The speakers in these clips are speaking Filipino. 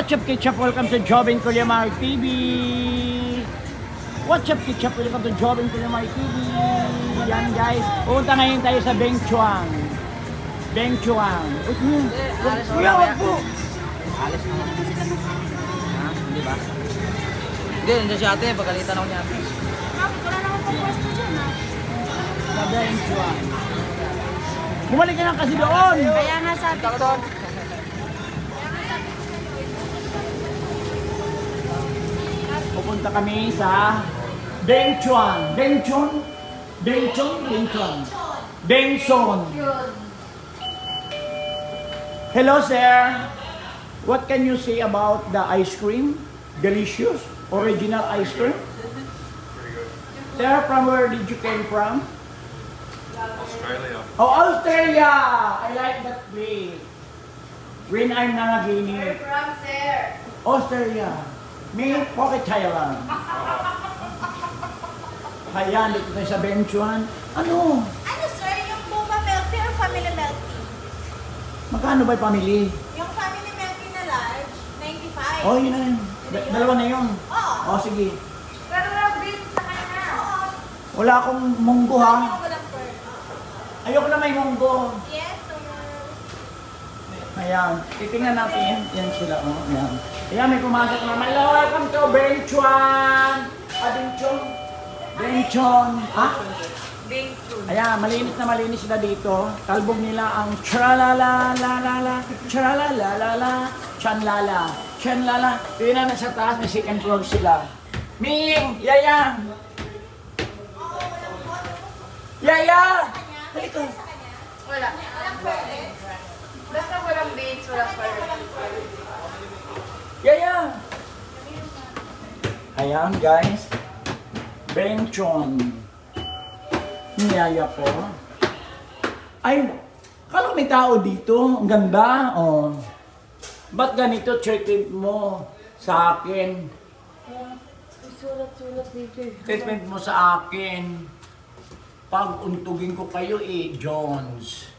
What's up, Ketchup? Welcome to Jobin Kulyamar TV. What's up, Ketchup? Welcome to Jobin Kulyamar TV. Yan guys, pupunta ngayon tayo sa Beng Chuang. Beng Chuang. Kuya, wag po. Alis naman. Ha? Hindi ba? Hindi, nandiyan si ate. Pagalitan ako niya ate. Wala naman pong pwesto dyan, ha? Sa Beng Chuang. Bumalik ka lang kasi doon. Kaya nga sabi ko. Pupunta kami sa Beng Chuang. Beng Chuang? Beng Chuang? Beng Chuang. Beng Son. Hello, sir. What can you say about the ice cream? Delicious? Original ice cream? Sir, from where did you came from? Australia. Oh, Australia! I like that place. When I'm nanaginip. From sir. Australia. Me, Pocket Thailand. Ayan, dito tayo sa Beng Chuang. Ano? Ano sir, yung Boba Milk Tea or Family Milk Tea? Magkano ba yung family? Yung Family Milk Tea na large, 95. Oh, yun na yun. Dalawa na yun. Oo. Oh, sige. Pero walang beans sa kanya. Oo. Wala akong munggo ha. Yung walang pearl. Ayoko na may munggo. Yes, sir. Ayan, titingnan natin. Yan sila, oh. Ayan. Ayan, may pumasok naman. Hello, welcome to Beng Chuang. Beng Chuang. Beng Chuang. Ha? Beng Chuang. Ayan, malinis sila dito. Talbog nila ang tralala-la-la-la, tralala-la-la, chanlala, chanlala. Tingnan na sa taas, may second floor sila. Ming! Yaya! Yaya! Halika. Wala. Walang pearl eh. Basta walang beans, walang pearl. Yaya! Ayan guys. Beng Chuang. Niyaya po. Ay, kala may tao dito. Ang ganda. Oh. Ba't ganito treatment mo sa akin? Sulat-sulat dito eh. Treatment mo sa akin. Pag untugin ko kayo Jones.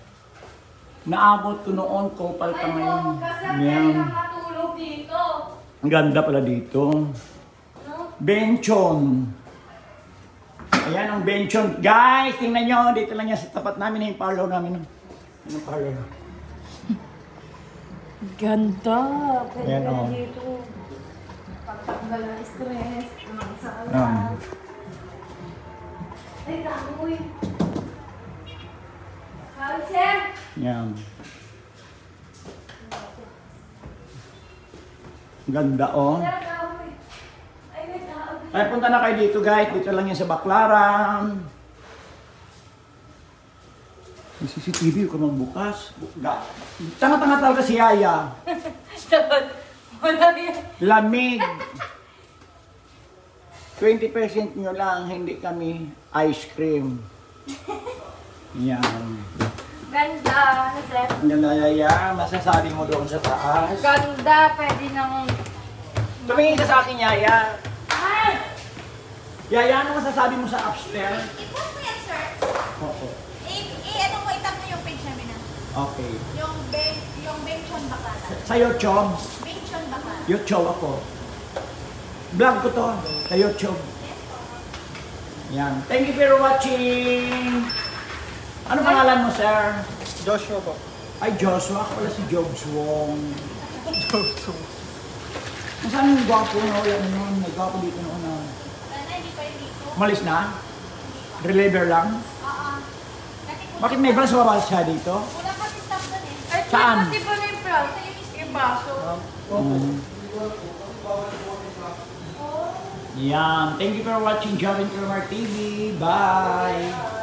Naabot ko noon, kopal ka ngayon. Yan. Matulog dito. Ang ganda pala dito. Benchon. Ayan ang Benchon. Guys, tingnan nyo. Dito lang yan sa tapat namin na yung parlor namin. Yung parlor. Ganda. Ayan, oh. Dito. Pagtanggal ng stress. Ay, dami. Hi, sir. Yan. Ganda oh. Ay, punta na kayo dito guys. Dito lang yan sa Baclaran. May CCTV ko magbukas. Tanga-tanga talaga si Yaya. Wala yan. Lamig. 20% nyo lang, hindi kami ice cream. Yan. Ganda, ano sir? Ang ganda Yaya. Masasabi mo doon sa taas. Ganda, pwede nang... Tumingin ka sa akin Yaya. Ay! Yaya, ano masasabi mo sa upstairs? I-post mo yan, sir. Oo. Ano mo, itag mo yung page namin na. Okay. Yung Benchon Bacala. Sa YouTube? Benchon Bacala. YouTube ako. Vlog ko to. Sa YouTube. Yan. Thank you for watching. Ano pangalan mo, sir? Joshua po. Ay, Joshua. Ako wala si Jobs Wong. Joshua. Saan yung gwapo na wala na noon? May gwapo dito noon na. Wala na, hindi pa yun dito. Umalis na? Reliever lang? Oo. Bakit may braso ba siya dito? Wala kasi stop doon eh. Saan? Pati ba na yung price? Sa yung baso. Yan. Thank you for watching Jovin Kulyamar TV. Bye!